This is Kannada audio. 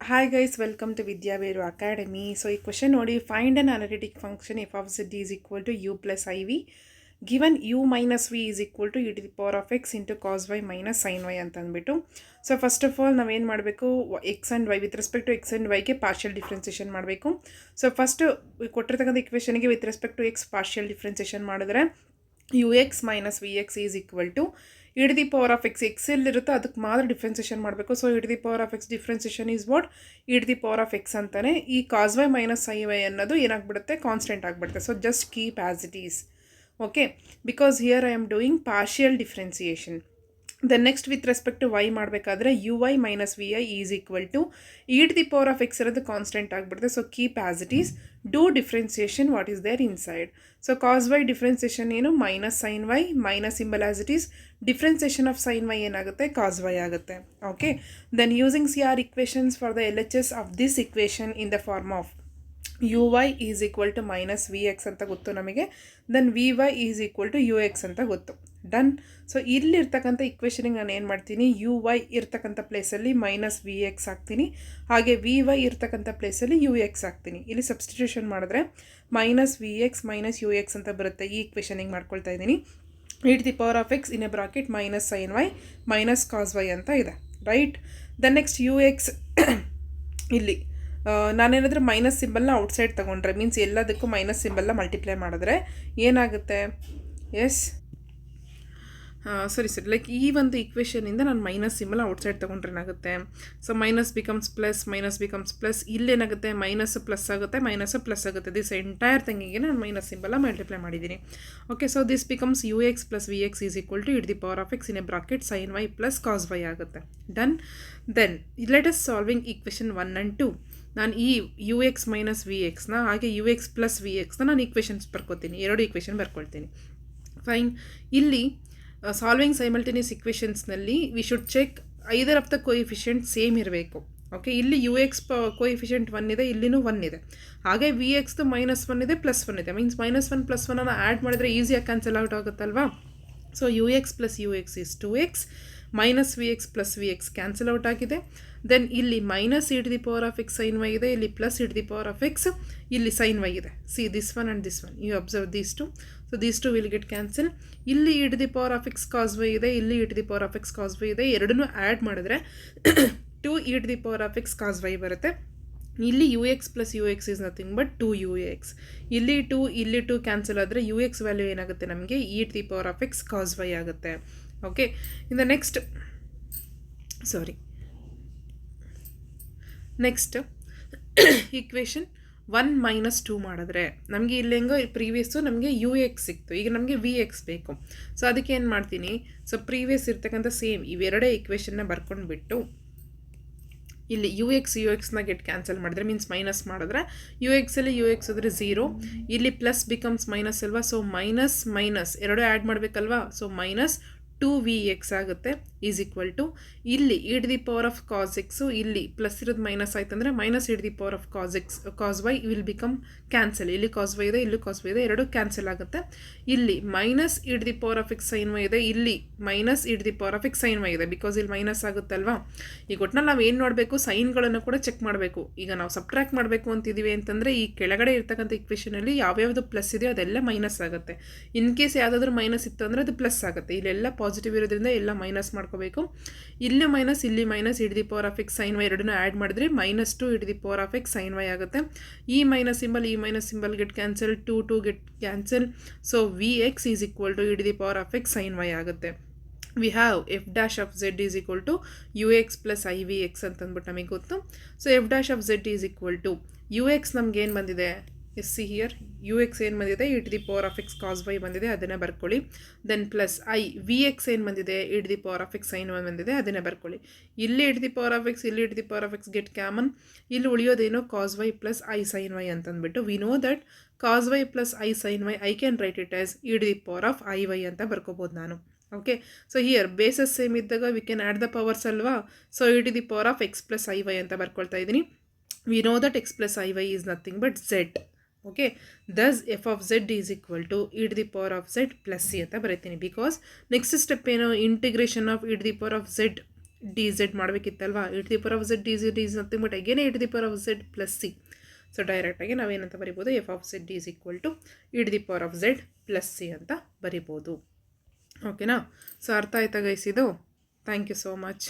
Hi guys, welcome to Vidya Veru Academy. So ಈ question ನೋಡಿ, find an analytic function f of z is equal to u plus iv given u minus v is equal to e to the power of x into cos y minus sin y ಅಂತ ಅಂದ್ಬಿಟ್ಟು. ಸೊ ಫಸ್ಟ್ ಆಫ್ ಆಲ್ ನಾವೇನು ಮಾಡಬೇಕು, X and Y with respect to X and ವೈಗೆ ಪಾರ್ಷಿಯಲ್ ಡಿಫ್ರೆನ್ಸಿಯೇಷನ್ ಮಾಡಬೇಕು. ಸೊ ಫಸ್ಟ್ ಕೊಟ್ಟಿರ್ತಕ್ಕಂಥ ಇಕ್ವೇಷನ್ಗೆ with respect to X partial differentiation ಮಾಡಿದ್ರೆ U X minus V X is equal to E to the power of X. X ಎಲ್ಲಿರುತ್ತೋ ಅದಕ್ಕೆ ಮಾತ್ರ ಡಿಫ್ರೆನ್ಸಿಯೇಷನ್ ಮಾಡಬೇಕು. So E to the power of X differentiation is what, E to the power of X ಅಂತಾನೆ. ಈ cos Y minus I Y ಅನ್ನೋದು ಏನಾಗ್ಬಿಡುತ್ತೆ, ಕಾನ್ಸ್ಟೆಂಟ್ ಆಗಿಬಿಡುತ್ತೆ. So just keep as it is. Okay, because here I am doing partial differentiation. Then next with respect to Y ಮಾಡಬೇಕಾದ್ರೆ U Y minus V I is equal to E to the power of X ಇರೋದು ಕಾನ್ಸ್ಟೆಂಟ್ ಆಗಿಬಿಡುತ್ತೆ. So keep as it is, do differentiation what is there inside. So cos Y differentiation ಏನು, minus sine Y, minus symbol as it is, differentiation of sine Y ಏನಾಗುತ್ತೆ, ಕಾಸ್ ವೈ ಆಗುತ್ತೆ. Okay, then using C R equations for the L H S of this equation in the form of u y is equal to minus V x ಅಂತ ಗೊತ್ತು ನಮಗೆ. Then v y is equal to u x ಅಂತ ಗೊತ್ತು. ಡನ್. ಸೊ ಇಲ್ಲಿರ್ತಕ್ಕಂಥ ಇಕ್ವೇಷನಿಗೆ ನಾನು ಏನು ಮಾಡ್ತೀನಿ, ಯು ವೈ ಇರ್ತಕ್ಕಂಥ ಪ್ಲೇಸಲ್ಲಿ ಮೈನಸ್ ವಿ ಎಕ್ಸ್ ಹಾಕ್ತೀನಿ, ಹಾಗೆ ವಿ ವೈ ಇರ್ತಕ್ಕಂಥ ಪ್ಲೇಸಲ್ಲಿ ಯು ಎಕ್ಸ್ ಹಾಕ್ತೀನಿ. ಇಲ್ಲಿ ಸಬ್ಸ್ಟಿಟ್ಯೂಷನ್ ಮಾಡಿದ್ರೆ minus V x minus u x ಅಂತ ಬರುತ್ತೆ. ಈ ಇಕ್ವೇಷನಿಗೆ ಮಾಡ್ಕೊಳ್ತಾ ಇದ್ದೀನಿ. E to the power of X in a bracket minus sine Y minus cos y ಅಂತ ಇದೆ, right. Then next u x ಇಲ್ಲಿ ನಾನೇನಾದರೂ ಮೈನಸ್ ಸಿಂಬಲ್ನ ಔಟ್ಸೈಡ್ ತೊಗೊಂಡ್ರೆ, ಮೀನ್ಸ್ ಎಲ್ಲದಕ್ಕೂ ಮೈನಸ್ ಸಿಂಬಲ್ನ ಮಲ್ಟಿಪ್ಲೈ ಮಾಡಿದ್ರೆ ಏನಾಗುತ್ತೆ, ಎಸ್ ಸರಿ ಲೈಕ್ ಈ ಒಂದು ಇಕ್ವೇಷನಿಂದ ನಾನು ಮೈನಸ್ ಸಿಂಬಲ್ ಔಟ್ಸೈಡ್ ತೊಗೊಂಡ್ರೆ ಏನಾಗುತ್ತೆ, so minus becomes plus, minus becomes plus, ಇಲ್ಲೇನಾಗುತ್ತೆ ಮೈನಸ್ ಪ್ಲಸ್ ಆಗುತ್ತೆ, ಮೈನಸ್ ಪ್ಲಸ್ ಆಗುತ್ತೆ. ದಿಸ್ ಎಂಟೈರ್ ಥಿಂಗಿಗೆ ನಾನು ಮೈನಸ್ ಸಿಂಬಲ್ನ ಮಲ್ಟಿಪ್ಲೈ ಮಾಡಿದ್ದೀನಿ. Okay, so this becomes U X plus V X is equal to E to the power of X in a bracket sine Y plus cos Y ಆಗುತ್ತೆ. Done. Then let us solving equation 1 and 2. ನಾನು ಈ ಯು ಎಕ್ಸ್ ಮೈನಸ್ ವಿ ಎಕ್ಸ್ನ ಹಾಗೆ ಯು ಎಕ್ಸ್ ಪ್ಲಸ್ ವಿ ಎಕ್ಸ್ನ ನಾನು ಇಕ್ವೇಷನ್ಸ್ ಬರ್ಕೋತೀನಿ, ಎರಡು ಇಕ್ವೇಷನ್ ಬರ್ಕೊಳ್ತೀನಿ. ಫೈನ್. ಇಲ್ಲಿ ಸಾಲ್ವಿಂಗ್ ಸೈಮಲ್ಟೇನಿಯಸ್ ಇಕ್ವೇಷನ್ಸ್ನಲ್ಲಿ we should check either of the coefficient same ಇರಬೇಕು. ಓಕೆ, ಇಲ್ಲಿ ಯು ಎಕ್ಸ್ ಕೋಎಫಿಷಿಯೆಂಟ್ 1 ಇದೆ, ಇಲ್ಲಿನೂ 1 ಇದೆ, ಹಾಗೆ ವಿ ಎಕ್ಸ್ದು ಮೈನಸ್ 1 ಇದೆ, ಪ್ಲಸ್ 1 ಇದೆ. ಮೀನ್ಸ್ ಮೈನಸ್ 1 ಪ್ಲಸ್ 1 ಆ್ಯಡ್ ಮಾಡಿದ್ರೆ ಈಸಿಯಾಗಿ ಕ್ಯಾನ್ಸಲ್ ಔಟ್ ಆಗುತ್ತಲ್ವಾ. So U X plus you X is 2x, minus V X plus V X cancel out ಆಗಿದೆ. ದೆನ್ ಇಲ್ಲಿ minus E to the power of X sine Y ಇದೆ, ಇಲ್ಲಿ plus E to the power of X, ಇಲ್ಲಿ ಸೈನ್ ವೈ ಇದೆ. See this one and this one, you observe these two. So these two will get cancel. ಇಲ್ಲಿ E to the power of X cos y ಇದೆ, ಇಲ್ಲಿ E to the power of X cos y ಇದೆ. ಎರಡನ್ನೂ ಆ್ಯಡ್ ಮಾಡಿದ್ರೆ 2 e to the power of X cos y ಬರುತ್ತೆ. ಇಲ್ಲಿ you X plus you X is nothing but 2 u x. ಇಲ್ಲಿ 2 ಇಲ್ಲಿ 2 ಕ್ಯಾನ್ಸಲ್ ಆದರೆ ಯು ಎಕ್ಸ್ ವ್ಯಾಲ್ಯೂ ಏನಾಗುತ್ತೆ ನಮಗೆ, E to the power of X cos Y ಆಗುತ್ತೆ. Okay, in the next equation 1 minus 2 ಮಾಡಿದ್ರೆ ನಮಗೆ ಇಲ್ಲಿ ಹೆಂಗೋ ಪ್ರೀವಿಯಸ್ಸು ನಮಗೆ ಯು ಎಕ್ಸ್ ಸಿಕ್ತು, ಈಗ ನಮಗೆ ವಿ ಎಕ್ಸ್ ಬೇಕು. ಸೊ ಅದಕ್ಕೆ ಏನು ಮಾಡ್ತೀನಿ, ಸೊ ಪ್ರೀವಿಯಸ್ ಇರ್ತಕ್ಕಂಥ ಸೇಮ್ ಇವೆರಡೇ ಇಕ್ವೇಷನ್ನ ಬರ್ಕೊಂಡ್ಬಿಟ್ಟು ಇಲ್ಲಿ ಯು ಎಕ್ಸ್ನ ಗೆಟ್ ಕ್ಯಾನ್ಸಲ್ ಮಾಡಿದ್ರೆ, ಮೀನ್ಸ್ ಮೈನಸ್ ಮಾಡಿದ್ರೆ ಯು ಎಕ್ಸಲ್ಲಿ ಯು ಎಕ್ಸ್ ಆದರೆ 0, ಇಲ್ಲಿ ಪ್ಲಸ್ ಬಿಕಮ್ಸ್ ಮೈನಸ್ ಅಲ್ವಾ. ಸೊ ಮೈನಸ್ ಮೈನಸ್ ಎರಡು ಆ್ಯಡ್ ಮಾಡಬೇಕಲ್ವಾ. ಸೊ ಮೈನಸ್ 2vx ಆಗುತ್ತೆ ಈಸ್ ಈಕ್ವಲ್ ಟು ಇಲ್ಲಿ E to the power of cos x, ಇಲ್ಲಿ ಪ್ಲಸ್ ಇರೋದು ಮೈನಸ್ ಆಯ್ತು ಅಂದರೆ minus E to the power of cos x cos y will become cancel. ಇಲ್ಲಿ ಕಾಸ್ ವೈ ಇದೆ, ಇಲ್ಲಿ ಕಾಸ್ ವೈ ಇದೆ, ಎರಡು ಕ್ಯಾನ್ಸಲ್ ಆಗುತ್ತೆ. ಇಲ್ಲಿ minus E to the power of X sine Y ಇದೆ, ಇಲ್ಲಿ minus E to the power of X sine Y ಇದೆ, ಬಿಕಾಸ್ ಇಲ್ಲಿ ಮೈನಸ್ ಆಗುತ್ತಲ್ವಾ. ಈಗ ಒಟ್ಟಿನಲ್ಲಿ ನಾವು ಏನು ಮಾಡಬೇಕು, ಸೈನ್ಗಳನ್ನು ಕೂಡ ಚೆಕ್ ಮಾಡಬೇಕು. ಈಗ ನಾವು ಸಬ್ಟ್ರ್ಯಾಕ್ಟ್ ಮಾಡಬೇಕು ಅಂತಿದ್ದೀವಿ ಅಂತಂದರೆ ಈ ಕೆಳಗಡೆ ಇರ್ತಕ್ಕಂಥ ಇಕ್ವೇಷನಲ್ಲಿ ಯಾವ್ಯಾವುದು ಪ್ಲಸ್ ಇದೆಯೋ ಅದೆಲ್ಲ ಮೈನಸ್ ಆಗುತ್ತೆ. ಇನ್ ಕೇಸ್ ಯಾವುದಾದ್ರೂ ಮೈನಸ್ ಇತ್ತು ಅಂದರೆ ಅದು ಪ್ಲಸ್ ಆಗುತ್ತೆ. ಇಲ್ಲೆಲ್ಲ ಪಾಸಿಟಿವ್ ಇರೋದ್ರಿಂದ ಎಲ್ಲ ಮೈನಸ್ ಮಾಡ್ಕೋಬೇಕು. ಇಲ್ಲಿ ಮೈನಸ್ ಇಲ್ಲಿ minus E to the power of X sine y ಎರಡನ್ನೂ ಆ್ಯಡ್ ಮಾಡಿದ್ರೆ minus 2 e to the power of X sine y ಆಗುತ್ತೆ. ಈ minus symbol get cancel, 2 get cancel. So v X is equal to E to the power of X sine y ಆಗುತ್ತೆ. We have f dash of z is equal to u X plus i v x ಅಂತಂದ್ಬಿಟ್ಟು ನಮಗೆ ಗೊತ್ತು. So F dash of z is equal to u x ನಮ್ಗೆ ಏನು ಬಂದಿದೆ, as see here u x ಏನು ಬಂದಿದೆ, e to the power of X cos y ಬಂದಿದೆ, ಅದನ್ನೇ ಬರ್ಕೊಳ್ಳಿ. Then plus i v x ಏನು ಬಂದಿದೆ, e to the power of X sine y ಬಂದಿದೆ, ಅದನ್ನೇ ಬರ್ಕೊಳ್ಳಿ. ಇಲ್ಲಿ E to the power of X, ಇಲ್ಲಿ E to the power of x get common. ಇಲ್ಲಿ ಉಳಿಯೋದೇನೋ cos y plus i sine Y ಅಂತಂದ್ಬಿಟ್ಟು we know that cos y plus i sine y I can write it as e to the power of i y ಅಂತ ಬರ್ಕೋಬೋದು ನಾನು. Okay, so here bases same ಇದ್ದಾಗ we can add the powers ಅಲ್ವಾ. So E to the power of x plus i y ಅಂತ ಬರ್ಕೊಳ್ತಾ ಇದ್ದೀನಿ. We know that x plus i y is nothing but z. Okay, thus f of z is equal to E to the power of z plus c ಅಂತ ಬರೀತೀನಿ. ಬಿಕಾಸ್ ನೆಕ್ಸ್ಟ್ ಸ್ಟೆಪ್ ಏನು, integration of e to the power of z d z ಮಾಡಬೇಕಿತ್ತಲ್ವಾ e to the power of z d z is nothing but again e to the power of z plus c. So ಡೈರೆಕ್ಟಾಗಿ ನಾವೇನಂತ ಬರಿಬೋದು f of z is equal to E to the power of z plus c ಅಂತ ಬರಿಬೋದು. ಓಕೆನಾ? ಸೊ ಅರ್ಥ ಆಯ್ತಾ ಗೈಸ್ ಇದು? Thank you so much.